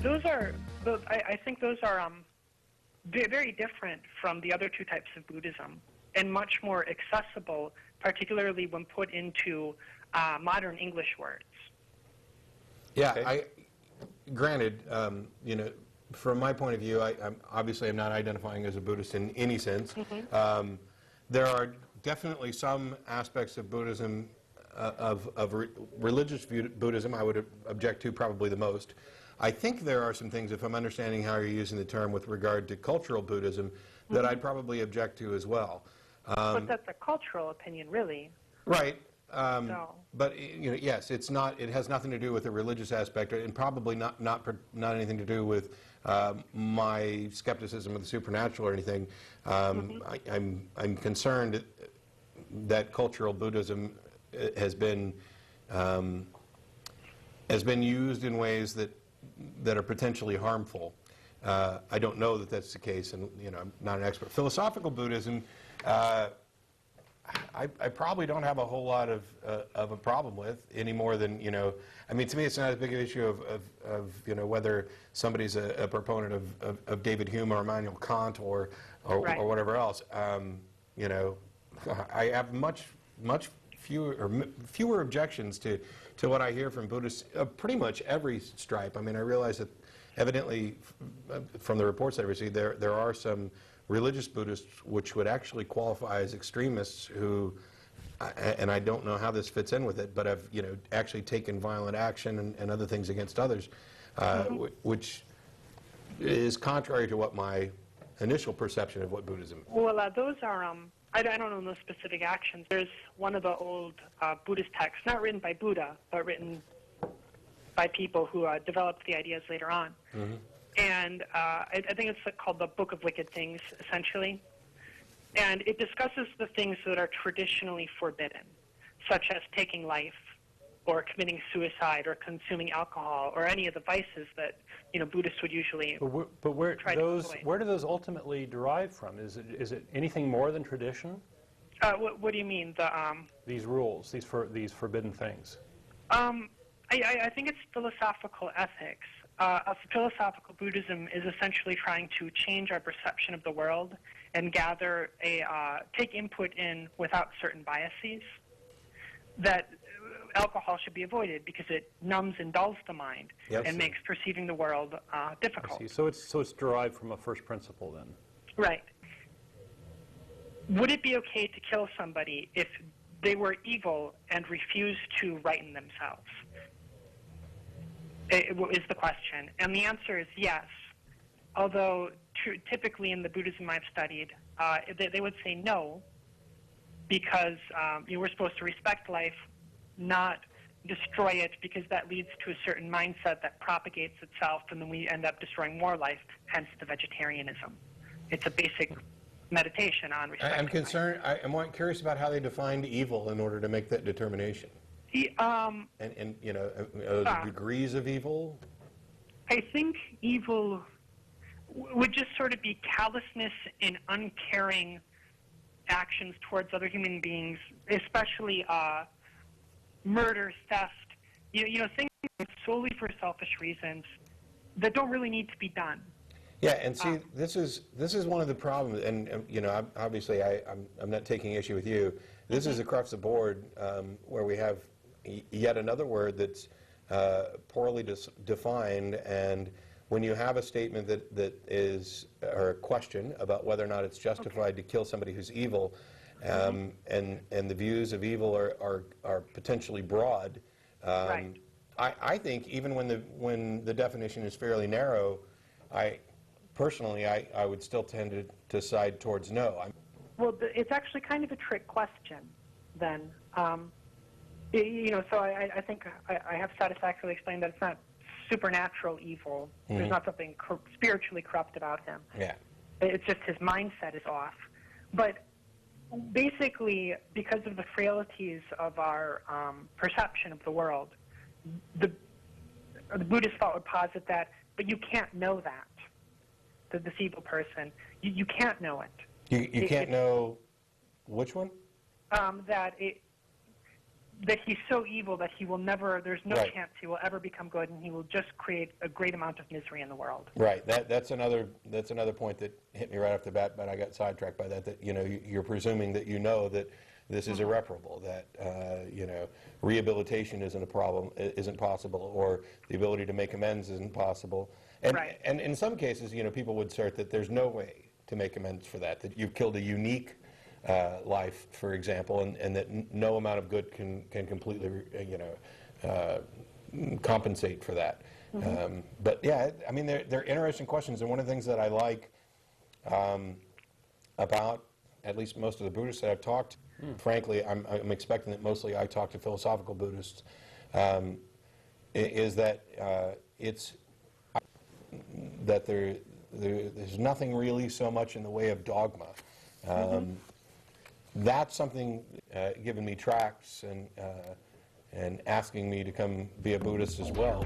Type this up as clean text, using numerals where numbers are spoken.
I think those are very different from the other two types of Buddhism, and much more accessible, particularly when put into modern English words. Yeah, Okay. Granted, you know, from my point of view, I'm obviously I'm not identifying as a Buddhist in any sense. There are definitely some aspects of Buddhism, religious Buddhism, I would object to probably the most. I think there are some things, if I'm understanding how you're using the term with regard to cultural Buddhism, that I'd probably object to as well. But that's a cultural opinion, really. Right. So. But you know, yes, it's not. It has nothing to do with the religious aspect, and probably not anything to do with my skepticism of the supernatural or anything. I'm concerned that cultural Buddhism has been used in ways that are potentially harmful. I don't know that that's the case, and you know, I'm not an expert. Philosophical Buddhism. I probably don't have a whole lot of a problem with any more than, you know, I mean, to me it's not as big an issue of you know, whether somebody's a proponent of David Hume or Immanuel Kant or whatever else. You know, I have much fewer objections to what I hear from Buddhists of pretty much every stripe. I mean, I realize that evidently from the reports I received, there are some religious Buddhists which would actually qualify as extremists who, and I don't know how this fits in with it, but have, you know, actually taken violent action and other things against others, which is contrary to what my initial perception of what Buddhism is. Well, those are, I don't know those specific actions. There's one of the old Buddhist texts, not written by Buddha, but written by people who developed the ideas later on. And I think it's called the Book of Wicked Things, essentially. And it discusses the things that are traditionally forbidden, such as taking life, or committing suicide, or consuming alcohol, or any of the vices that, you know, Buddhists would usually where try those to avoid. where do those ultimately derive from? Is it anything more than tradition? What do you mean? These rules, these forbidden things. I think it's philosophical ethics. Philosophical Buddhism is essentially trying to change our perception of the world and gather take input in without certain biases. That alcohol should be avoided because it numbs and dulls the mind and makes perceiving the world difficult. I see. So it's derived from a first principle then. Right. Would it be okay to kill somebody if they were evil and refused to righten themselves? Is the question. And the answer is yes. Although typically in the Buddhism I've studied, they would say no, because you were supposed to respect life, not destroy it, because that leads to a certain mindset that propagates itself, and then we end up destroying more life, hence the vegetarianism. It's a basic meditation on respecting I'm concerned, I'm curious about how they defined evil in order to make that determination. And you know, the degrees of evil? I think evil would just sort of be callousness and uncaring actions towards other human beings, especially murder, theft, you know, things solely for selfish reasons that don't really need to be done. Yeah, and see, this is one of the problems, and you know, obviously I'm not taking issue with you. This is across the board where we have yet another word that's poorly defined, and when you have a statement that is, or a question about whether or not it's justified to kill somebody who's evil, and the views of evil are potentially broad, Right. I think even when the definition is fairly narrow, personally I would still tend to side towards no. Well, it's actually kind of a trick question, then. You know, so I think I have satisfactorily explained that it's not supernatural evil. There's not something spiritually corrupt about him. Yeah. It's just his mindset is off. But basically, because of the frailties of our perception of the world, the Buddhist thought would posit that, but you can't know that, this evil person. You can't know it. You can't know which one? That that he's so evil that he will never, there's no Right. chance he will ever become good, and he will just create a great amount of misery in the world. Right. That's another point that hit me right off the bat, but I got sidetracked by that. That you're presuming that that this is irreparable, that rehabilitation isn't a problem, isn't possible, or the ability to make amends isn't possible. And Right. and in some cases, people would assert that there's no way to make amends for that. That you've killed a unique life, for example, and that no amount of good can completely compensate for that. But yeah, I mean, they're interesting questions, and one of the things that I like about at least most of the Buddhists that I've talked to, frankly, I'm expecting that mostly I talk to philosophical Buddhists, is that there's nothing really so much in the way of dogma. That's something giving me tracts and asking me to come be a Buddhist as well.